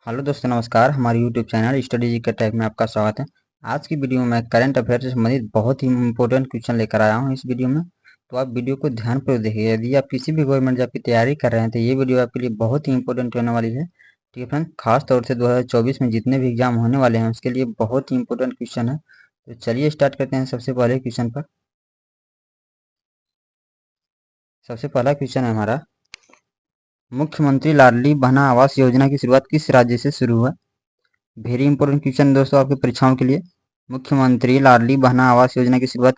Hello दोस्तों, नमस्कार। हमारे यूट्यूब चैनल स्टडी जी के टैग में आपका स्वागत है। आज की वीडियो में मैं करंट अफेयर से संबंधित बहुत ही इंपॉर्टेंट क्वेश्चन लेकर आया हूं इस वीडियो में। तो आप वीडियो को ध्यानपूर्वक देखिए। यदि आप किसी भी गवर्नमेंट जॉब की तैयारी कर रहे हैं तो ये वीडियो आपके लिए बहुत ही इंपॉर्टेंट होने वाली है। ठीक है फ्रेंड, खास तौर से 2024 में जितने भी एग्जाम होने वाले हैं उसके लिए बहुत ही इंपॉर्टेंट क्वेश्चन है। तो चलिए स्टार्ट करते हैं सबसे पहले क्वेश्चन पर। सबसे पहला क्वेश्चन है हमारा, मुख्यमंत्री लाडली बहना आवास योजना की शुरुआत किस राज्य से शुरू हुआ? वेरी इंपॉर्टेंट क्वेश्चन दोस्तों आपकी परीक्षाओं के लिए। मुख्यमंत्री लाडली बहना आवास योजना की शुरुआत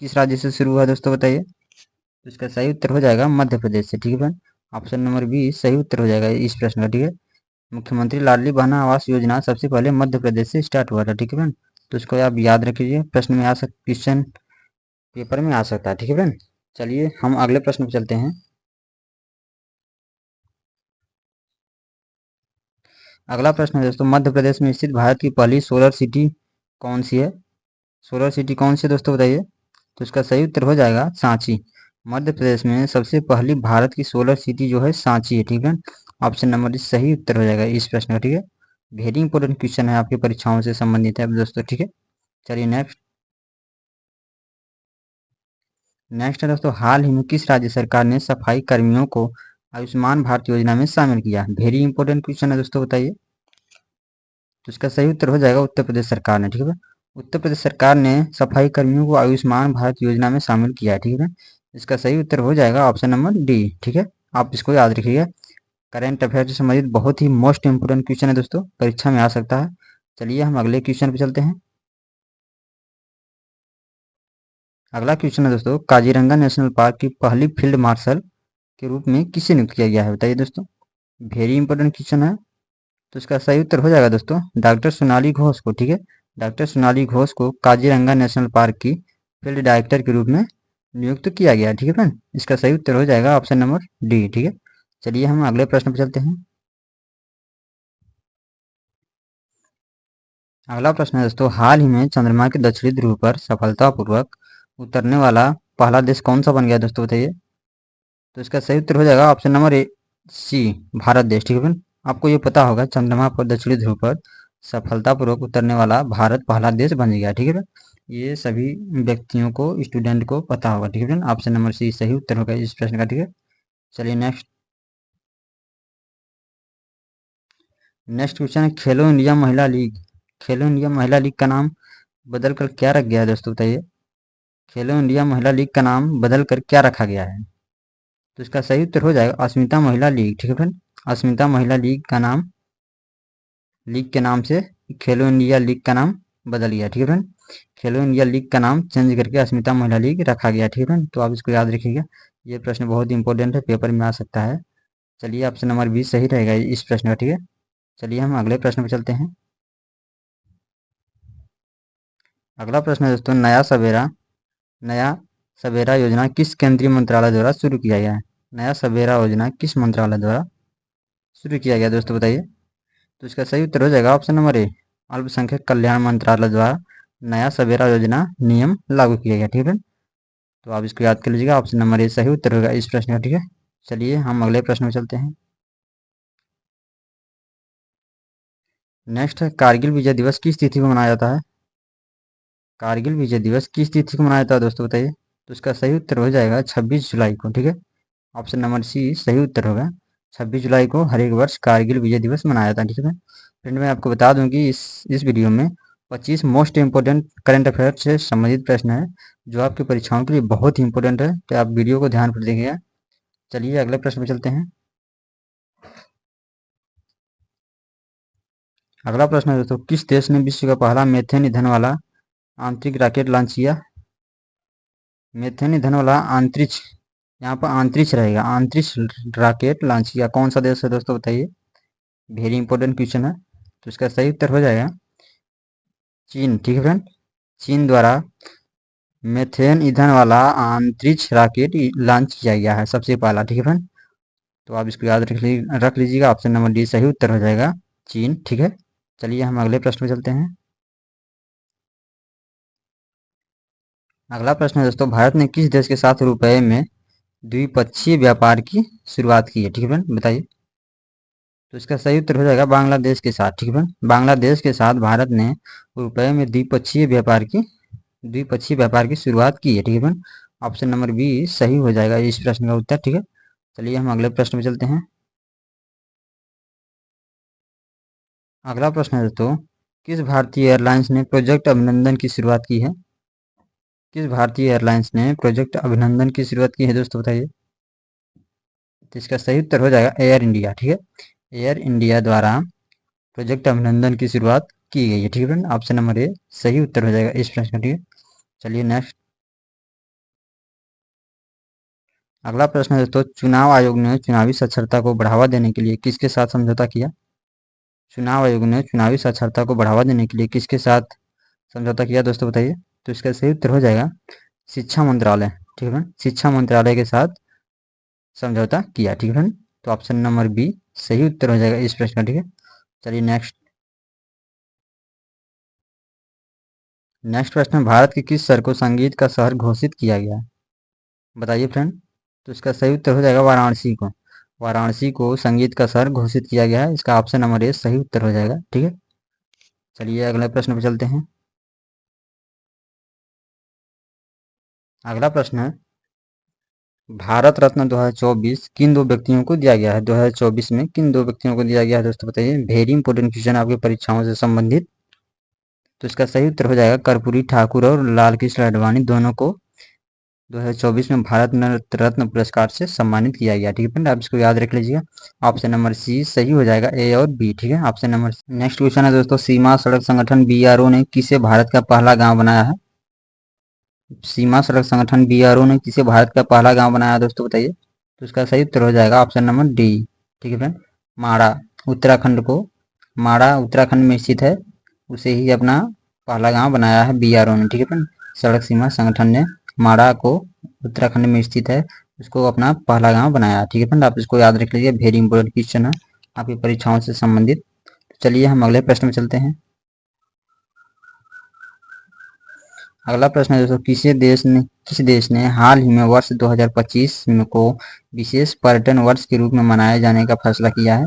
किस राज्य से शुरू हुआ दोस्तों, बताइए। तो इसका सही उत्तर हो जाएगा मध्य प्रदेश से। ठीक है फ्रेंड, ऑप्शन नंबर बी सही उत्तर हो जाएगा इस प्रश्न का। ठीक है, मुख्यमंत्री लाडली बहना आवास योजना सबसे पहले मध्य प्रदेश से स्टार्ट हुआ था। ठीक है फ्रेंड, तो इसको आप याद रखिए, प्रश्न में आ सकता, क्वेश्चन पेपर में आ सकता है। ठीक है फ्रेंड, चलिए हम अगले प्रश्न पर चलते हैं। अगला प्रश्न है दोस्तों, मध्य प्रदेश में स्थित भारत की पहली सोलर सिटी कौन सी है? सोलर सिटी कौन सी है दोस्तों, बताइए। तो इसका सही उत्तर हो जाएगा सांची। मध्य प्रदेश में सबसे पहली भारत की सोलर सिटी जो है सांची है। ठीक है, ऑप्शन नंबर डी सही उत्तर हो जाएगा इस प्रश्न का। ठीक है, वेरी इंपॉर्टेंट क्वेश्चन है, आपकी परीक्षाओं से संबंधित है दोस्तों। ठीक है, चलिए नेक्स्ट। नेक्स्ट है दोस्तों, हाल ही में किस राज्य सरकार ने सफाई कर्मियों को आयुष्मान भारत योजना में शामिल किया? वेरी इंपॉर्टेंट क्वेश्चन है दोस्तों, बताइए। तो इसका सही उत्तर हो जाएगा उत्तर प्रदेश सरकार ने। ठीक है, उत्तर प्रदेश सरकार ने सफाई कर्मियों को आयुष्मान भारत योजना में शामिल किया है। ठीक है, इसका सही उत्तर हो जाएगा ऑप्शन नंबर डी। ठीक है, आप इसको याद रखिएगा। करंट अफेयर से संबंधित बहुत ही मोस्ट इंपोर्टेंट क्वेश्चन है दोस्तों, परीक्षा में आ सकता है। चलिए हम अगले क्वेश्चन पे चलते हैं। अगला क्वेश्चन है दोस्तों, काजीरंगा नेशनल पार्क की पहली फील्ड मार्शल के रूप में किसे नियुक्त किया गया है? बताइए दोस्तों, वेरी इंपॉर्टेंट क्वेश्चन है। तो इसका सही उत्तर हो जाएगा दोस्तों डॉक्टर सोनाली घोष को। ठीक है, डॉक्टर सोनाली घोष को काजीरंगा नेशनल पार्क की फील्ड डायरेक्टर के रूप में नियुक्त किया गया। ठीक है फ्रेंड, इसका सही उत्तर हो जाएगा ऑप्शन नंबर डी। ठीक है, चलिए हम अगले प्रश्न पर चलते हैं। अगला प्रश्न है दोस्तों, हाल ही में चंद्रमा के दक्षिणी ध्रुव पर सफलतापूर्वक उतरने वाला पहला देश कौन सा बन गया दोस्तों, बताइए। तो इसका सही उत्तर हो जाएगा ऑप्शन नंबर ए सी, भारत देश। ठीक है फ्रेंड, आपको ये पता होगा चंद्रमा पर दक्षिणी ध्रुव पर सफलतापूर्वक उतरने वाला भारत पहला देश बन गया। ठीक है फ्रेंड, ये सभी व्यक्तियों को, स्टूडेंट को पता होगा। ठीक है फ्रेंड, ऑप्शन नंबर सी सही उत्तर होगा इस प्रश्न का। ठीक है, चलिए नेक्स्ट। नेक्स्ट क्वेश्चन है, खेलो इंडिया महिला लीग। खेलो इंडिया महिला लीग का नाम बदल कर क्या रख गया है दोस्तों, बताइए। खेलो इंडिया महिला लीग का नाम बदल कर क्या रखा गया है? तो इसका सही उत्तर हो जाएगा अस्मिता महिला लीग। ठीक है फ्रेंड, अस्मिता महिला लीग का नाम, लीग के नाम से खेलो इंडिया लीग का नाम बदल गया। ठीक है फ्रेंड, खेलो इंडिया लीग का नाम चेंज करके अस्मिता महिला लीग रखा गया। ठीक है फ्रेंड, तो आप इसको याद रखिएगा, ये प्रश्न बहुत इंपॉर्टेंट है, पेपर में आ सकता है। चलिए ऑप्शन नंबर 20 सही रहेगा इस प्रश्न का। ठीक है, चलिए हम अगले प्रश्न पर चलते हैं। अगला प्रश्न है दोस्तों, नया सवेरा योजना किस केंद्रीय मंत्रालय द्वारा शुरू किया गया है? नया सवेरा योजना किस मंत्रालय द्वारा शुरू किया गया दोस्तों, बताइए। तो इसका सही उत्तर हो जाएगा ऑप्शन नंबर ए, अल्पसंख्यक कल्याण मंत्रालय द्वारा नया सवेरा योजना नियम लागू किया गया। ठीक है, तो आप इसको याद कर लीजिएगा, ऑप्शन नंबर ए सही उत्तर होगा इस प्रश्न का। ठीक है, चलिए हम अगले प्रश्न में चलते हैं। नेक्स्ट है, कारगिल विजय दिवस किस तिथि को मनाया जाता है? कारगिल विजय दिवस किस तिथि को मनाया जाता है दोस्तों, बताइए। तो इसका सही उत्तर हो जाएगा 26 जुलाई को। ठीक है, ऑप्शन नंबर सी सही उत्तर होगा। 26 जुलाई को हर एक वर्ष कारगिल विजय दिवस मनाया जाता है। ठीक है फ्रेंड, मैं आपको बता दूं कि इस वीडियो में 25 मोस्ट इंपोर्टेंट करंट अफेयर से संबंधित प्रश्न है जो आपकी परीक्षाओं के लिए बहुत ही इंपॉर्टेंट है, तो आप वीडियो को ध्यान से देखिएगा। चलिए अगले प्रश्न पर चलते हैं। अगला प्रश्न है दोस्तों, किस देश ने विश्व का पहला मेथेन ईंधन वाला आंतरिक रॉकेट लॉन्च किया? मेथेन ईंधन वाला अंतरिक्ष, यहाँ पर अंतरिक्ष रहेगा, अंतरिक्ष रॉकेट लॉन्च किया कौन सा देश है दोस्तों, बताइए। वेरी इंपॉर्टेंट क्वेश्चन है, तो इसका सही उत्तर हो जाएगा चीन। ठीक है फ्रेंड, चीन द्वारा मेथेन ईंधन वाला अंतरिक्ष रॉकेट लॉन्च किया गया है सबसे पहला। ठीक है फ्रेंड, तो आप इसको याद रख लीजिएगा, ऑप्शन नंबर डी सही उत्तर हो जाएगा चीन। ठीक है, चलिए हम अगले प्रश्न पे चलते हैं। अगला प्रश्न है दोस्तों, भारत ने किस देश के साथ रुपए में द्विपक्षीय व्यापार की शुरुआत की है? ठीक है फ्रेंड, बताइए। तो इसका सही उत्तर हो जाएगा बांग्लादेश के साथ। ठीक है फ्रेंड, बांग्लादेश के साथ भारत ने रुपए में द्विपक्षीय व्यापार की शुरुआत की है। ठीक है फ्रेंड, ऑप्शन नंबर बी सही हो जाएगा इस प्रश्न का उत्तर। ठीक है, चलिए हम अगले प्रश्न में चलते हैं। अगला प्रश्न है दोस्तों, किस भारतीय एयरलाइंस ने प्रोजेक्ट अभिनंदन की शुरुआत की है? किस भारतीय एयरलाइंस ने प्रोजेक्ट अभिनंदन की शुरुआत की है दोस्तों, बताइए। तो इसका सही उत्तर हो जाएगा एयर इंडिया। ठीक है, एयर इंडिया द्वारा प्रोजेक्ट अभिनंदन की शुरुआत की गई है। ठीक है फ्रेंड, ऑप्शन नंबर ए सही उत्तर हो जाएगा इस प्रश्न का। ठीक है, चलिए नेक्स्ट। अगला प्रश्न है दोस्तों, चुनाव आयोग ने चुनावी साक्षरता को बढ़ावा देने के लिए किसके साथ समझौता किया? चुनाव आयोग ने चुनावी साक्षरता को बढ़ावा देने के लिए किसके साथ समझौता किया दोस्तों, बताइए। तो इसका सही उत्तर हो जाएगा शिक्षा मंत्रालय। ठीक है, शिक्षा मंत्रालय के साथ समझौता किया। ठीक है, तो ऑप्शन नंबर बी सही उत्तर हो जाएगा इस प्रश्न का। ठीक है, चलिए नेक्स्ट। नेक्स्ट प्रश्न, भारत के किस शहर को संगीत का शहर घोषित किया गया है? बताइए फ्रेंड। तो इसका सही उत्तर हो जाएगा वाराणसी को। वाराणसी को संगीत का शहर घोषित किया गया है, इसका ऑप्शन नंबर ए सही उत्तर हो जाएगा। ठीक है, चलिए अगले प्रश्न पर चलते हैं। अगला प्रश्न है, भारत रत्न 2024 किन दो व्यक्तियों को दिया गया है? 2024 में किन दो व्यक्तियों को दिया गया है दोस्तों, बताइए। वेरी इंपोर्टेंट क्वेश्चन आपकी परीक्षाओं से संबंधित। तो इसका सही उत्तर हो जाएगा कर्पूरी ठाकुर और लाल कृष्ण आडवाणी, दोनों को 2024 में भारत रत्न पुरस्कार से सम्मानित किया गया। ठीक है फ्रेंड, आप इसको याद रख लीजिएगा। ऑप्शन नंबर सी सही हो जाएगा, ए और बी। ठीक है, ऑप्शन नंबर। नेक्स्ट क्वेश्चन है दोस्तों, सीमा सड़क संगठन बीआरओ ने किसे भारत का पहला गांव बनाया है? सीमा सड़क संगठन बीआरओ ने किसे भारत का पहला गांव बनाया दोस्तों, बताइए। तो इसका सही उत्तर हो जाएगा ऑप्शन नंबर डी। ठीक है फ्रेंड, माड़ा उत्तराखंड को, माड़ा उत्तराखंड में स्थित है, उसे ही अपना पहला गांव बनाया है बीआरओ ने। ठीक है फ्रेंड, सड़क सीमा संगठन ने माड़ा को उत्तराखंड में स्थित है, उसको अपना पहला गांव बनाया। ठीक है फ्रेंड, आप इसको याद रख लीजिए, वेरी इंपोर्टेंट क्वेश्चन है आपकी परीक्षाओं से संबंधित। चलिए हम अगले प्रश्न में चलते हैं। अगला प्रश्न है दोस्तों, किस देश ने हाल ही में वर्ष 2025 में को विशेष पर्यटन वर्ष के रूप में मनाए जाने का फैसला किया है?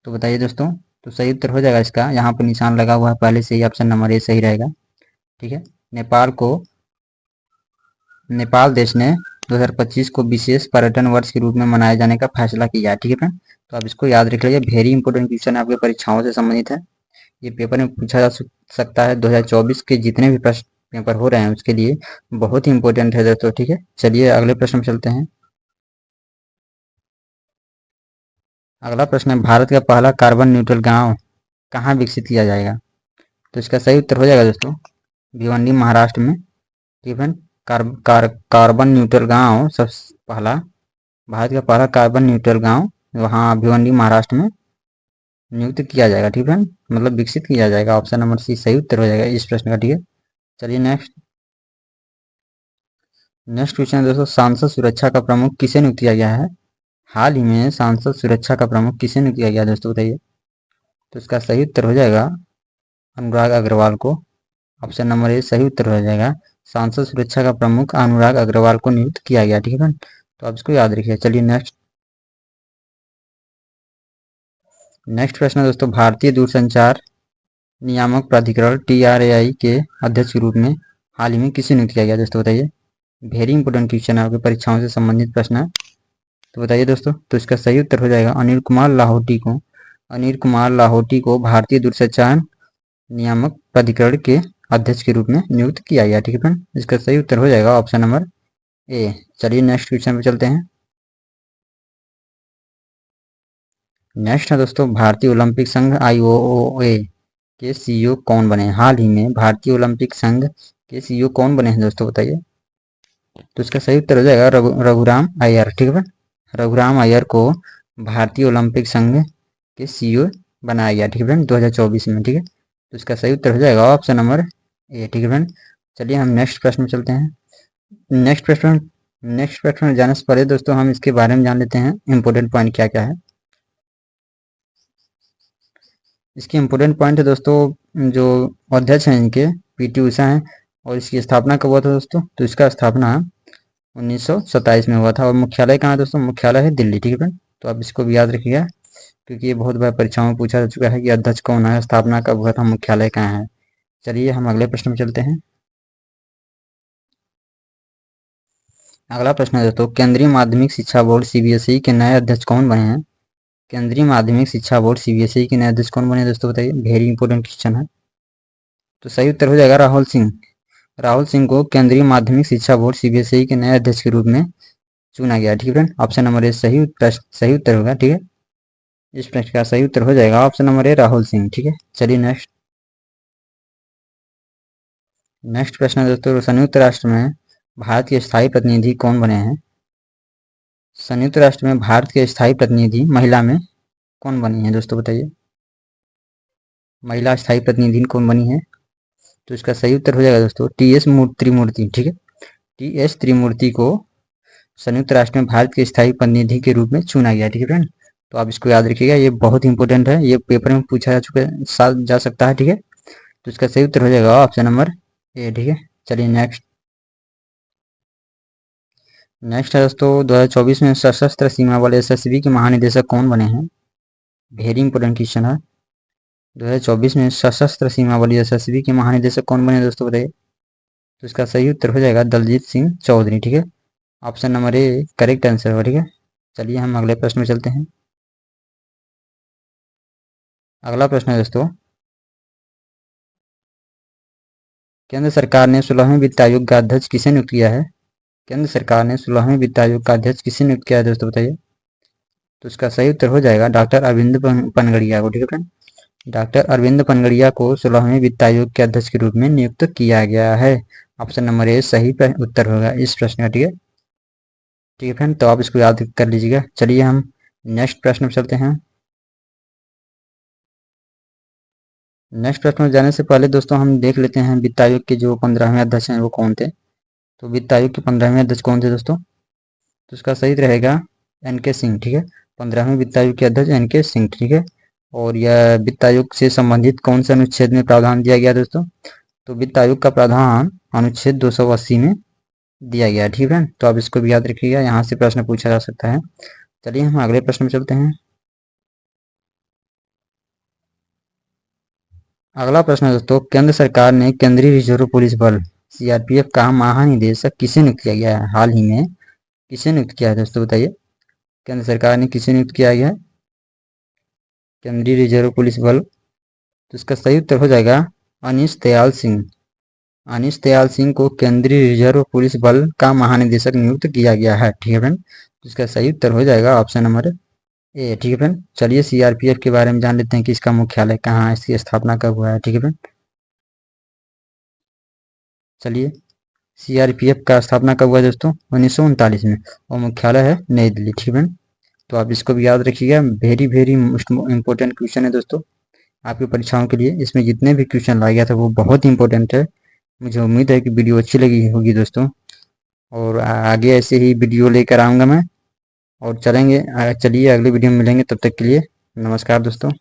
तो बताइए दोस्तों। तो सही उत्तर हो जाएगा इसका, यहाँ पर निशान लगा हुआ है पहले से ही, ऑप्शन नंबर ए सही रहेगा। ठीक है, नेपाल देश ने 2025 को विशेष पर्यटन वर्ष के रूप में मनाए जाने का फैसला किया है। ठीक है फ्रेंड, तो आप इसको याद रख लीजिए, वेरी इंपोर्टेंट क्वेश्चन आपके परीक्षाओं से संबंधित है। ये पेपर में पूछा जा सकता है, 2024 के जितने भी प्रश्न पेपर हो रहे हैं उसके लिए बहुत ही इंपॉर्टेंट है दोस्तों। ठीक है, चलिए अगले प्रश्न में चलते हैं। अगला प्रश्न है, भारत का पहला कार्बन न्यूट्रल गांव कहाँ विकसित किया जाएगा? तो इसका सही उत्तर हो जाएगा दोस्तों भिवंडी, महाराष्ट्र में। ठीक है, कार्बन न्यूट्रल गांव सबसे पहला, भारत का पहला कार्बन न्यूट्रल गांव वहाँ भिवंडी, महाराष्ट्र में नियुक्त किया जाएगा। ठीक है, मतलब विकसित किया जाएगा, ऑप्शन नंबर सी सही उत्तर हो जाएगा इस प्रश्न का। ठीक है, चलिए नेक्स्ट। नेक्स्ट क्वेश्चन है दोस्तों, सांसद सुरक्षा का प्रमुख किसे नियुक्त किया गया है? हाल ही में सांसद सुरक्षा का प्रमुख किसे नियुक्त किया गया दोस्तों, बताइए। तो इसका सही उत्तर हो जाएगा अनुराग अग्रवाल को। ऑप्शन नंबर ए सही उत्तर हो जाएगा, सांसद सुरक्षा का प्रमुख अनुराग अग्रवाल को नियुक्त किया गया। ठीक है, तो आप इसको याद रखिए। चलिए नेक्स्ट। नेक्स्ट प्रश्न है दोस्तों, भारतीय दूरसंचार नियामक प्राधिकरण TRAI के अध्यक्ष के रूप में हाल ही में किसे नियुक्त किया गया दोस्तों, बताइए। वेरी इंपोर्टेंट क्वेश्चन है आपके परीक्षाओं से संबंधित प्रश्न है, तो बताइए दोस्तों। तो इसका सही उत्तर हो जाएगा अनिल कुमार लाहौटी को भारतीय दूरसंचार नियामक प्राधिकरण के अध्यक्ष के रूप में नियुक्त किया गया। ठीक है फ्रेंड, इसका सही उत्तर हो जाएगा ऑप्शन नंबर ए। चलिए नेक्स्ट क्वेश्चन पे चलते हैं। नेक्स्ट है दोस्तों, भारतीय ओलंपिक संघ IOOA के CEO कौन बने? हाल ही में भारतीय ओलंपिक संघ के CEO कौन बने हैं दोस्तों, बताइए। तो इसका सही उत्तर हो जाएगा रघुराम अय्यर। ठीक है, रघुराम अय्यर को भारतीय ओलंपिक संघ के CEO बनाया गया। ठीक है फ्रेंड, 2024 में। ठीक है, तो इसका सही उत्तर हो जाएगा ऑप्शन नंबर ए। ठीक है फ्रेंड, चलिए हम नेक्स्ट प्रश्न में चलते हैं। नेक्स्ट प्रश्न में जाने से पहले दोस्तों हम इसके बारे में जान लेते हैं इंपोर्टेंट पॉइंट क्या क्या है। इसके इम्पोर्टेंट पॉइंट है दोस्तों, जो अध्यक्ष हैं इनके PT उषा हैं, और इसकी स्थापना कब हुआ था दोस्तों? तो इसका स्थापना 1927 में हुआ था, और मुख्यालय कहाँ है दोस्तों? मुख्यालय है दिल्ली। ठीक है फ्रेंड, तो आप इसको भी याद रखिएगा। क्योंकि ये बहुत बार परीक्षाओं में पूछा जा चुका है कि अध्यक्ष कौन है, स्थापना कब हुआ था, मुख्यालय कहाँ है। चलिए हम अगले प्रश्न में चलते हैं। अगला प्रश्न है दोस्तों, केंद्रीय माध्यमिक शिक्षा बोर्ड सीबीएसई के नए अध्यक्ष कौन बने हैं? केंद्रीय माध्यमिक शिक्षा बोर्ड सीबीएसई के नए अध्यक्ष कौन बने दोस्तों, बताइए। वेरी इंपॉर्टेंट क्वेश्चन है। तो सही उत्तर हो जाएगा राहुल सिंह। राहुल सिंह को केंद्रीय माध्यमिक शिक्षा बोर्ड सीबीएसई के नए अध्यक्ष के रूप में चुना गया। ठीक है फ्रेंड, ऑप्शन नंबर ए सही उत्तर होगा। ठीक है, इस प्रश्न का सही उत्तर हो जाएगा option number A Rahul Singh. ठीक है, चलिए नेक्स्ट प्रश्न है दोस्तों, संयुक्त राष्ट्र में भारत के स्थायी प्रतिनिधि कौन बने हैं? संयुक्त राष्ट्र में भारत के स्थायी प्रतिनिधि महिला में कौन बनी है दोस्तों, बताइए। महिला स्थायी प्रतिनिधि कौन बनी है? तो इसका सही उत्तर हो जाएगा दोस्तों टी.एस. त्रिमूर्ति। ठीक है, टी.एस. त्रिमूर्ति को संयुक्त राष्ट्र में भारत के स्थायी प्रतिनिधि के रूप में चुना गया। ठीक है फ्रेंड, तो आप इसको याद रखिएगा, ये बहुत इंपॉर्टेंट है, ये पेपर में पूछा जा सकता है। ठीक है, तो इसका सही उत्तर हो जाएगा ऑप्शन नंबर ए। ठीक है, चलिए नेक्स्ट है दोस्तों, 2024 में सशस्त्र सीमा बल एसएसबी के महानिदेशक कौन बने हैं? वेरी इंपॉर्टेंट क्वेश्चन है। 2024 में सशस्त्र सीमा बल एसएसबी के महानिदेशक कौन बने दोस्तों, बताइए। तो इसका सही उत्तर हो जाएगा दलजीत सिंह चौधरी। ठीक है, option number A correct answer होगा। ठीक है, चलिए हम अगले प्रश्न में चलते हैं। अगला प्रश्न है दोस्तों, केंद्र सरकार ने 16वें वित्त आयोग का अध्यक्ष किसे नियुक्त किया है? केंद्र सरकार ने 16वें वित्त आयोग का अध्यक्ष किसे नियुक्त किया है दोस्तों, बताइए। तो इसका सही उत्तर हो जाएगा डॉक्टर अरविंद पनगड़िया को। ठीक है फ्रेंड, डॉक्टर अरविंद पनगड़िया को 16वें वित्त आयोग के अध्यक्ष के रूप में नियुक्त किया गया है। ऑप्शन नंबर ए सही उत्तर होगा इस प्रश्न का। ठीक है फ्रेंड, तो आप इसको याद कर लीजिएगा। चलिए हम नेक्स्ट प्रश्न में चलते हैं। नेक्स्ट प्रश्न में जाने से पहले दोस्तों हम देख लेते हैं वित्त आयोग के जो 15वें अध्यक्ष हैं वो कौन थे। तो वित्त आयोग के 15वें अध्यक्ष कौन थे दोस्तों? तो इसका सही रहेगा एन.के. सिंह। ठीक है, 15वें वित्त आयोग के अध्यक्ष एन.के. सिंह। ठीक है, और यह वित्त आयोग से संबंधित कौन से अनुच्छेद में प्रावधान दिया गया दोस्तों? तो वित्त आयोग का प्रावधान अनुच्छेद 280 में दिया गया है। ठीक है, तो आप इसको भी याद रखिएगा, यहाँ से प्रश्न पूछा जा सकता है। चलिए हम अगले प्रश्न में चलते हैं। अगला प्रश्न है दोस्तों, केंद्र सरकार ने केंद्रीय रिजर्व पुलिस बल सीआरपीएफ का महानिदेशक किसे नियुक्त किया गया है? हाल ही में किसे नियुक्त किया है दोस्तों, बताइए। केंद्र सरकार ने किसे नियुक्त किया गया है केंद्रीय रिजर्व पुलिस बल? तो इसका सही उत्तर हो जाएगा अनीश दयाल सिंह। अनीश दयाल सिंह को केंद्रीय रिजर्व पुलिस बल का महानिदेशक नियुक्त किया गया है। ठीक है फ्रेंड, तो इसका सही उत्तर हो जाएगा ऑप्शन नंबर ए। ठीक है फ्रेंड, चलिए सीआरपीएफ के बारे में जान लेते हैं कि इसका मुख्यालय कहाँ है, इसकी स्थापना कब हुआ है। ठीक है फ्रेंड, चलिए सीआरपीएफ का स्थापना कब हुआ दोस्तों? 1939 में, और मुख्यालय है नई दिल्ली। ठीक है, तो आप इसको भी याद रखिएगा, very very most important question है दोस्तों आपकी परीक्षाओं के लिए। इसमें जितने भी क्वेश्चन लाया गया था वो बहुत इंपॉर्टेंट है। मुझे उम्मीद है कि वीडियो अच्छी लगी होगी दोस्तों, और आगे ऐसे ही वीडियो लेकर आऊँगा मैं, और चलिए अगले वीडियो में मिलेंगे। तब तक के लिए नमस्कार दोस्तों।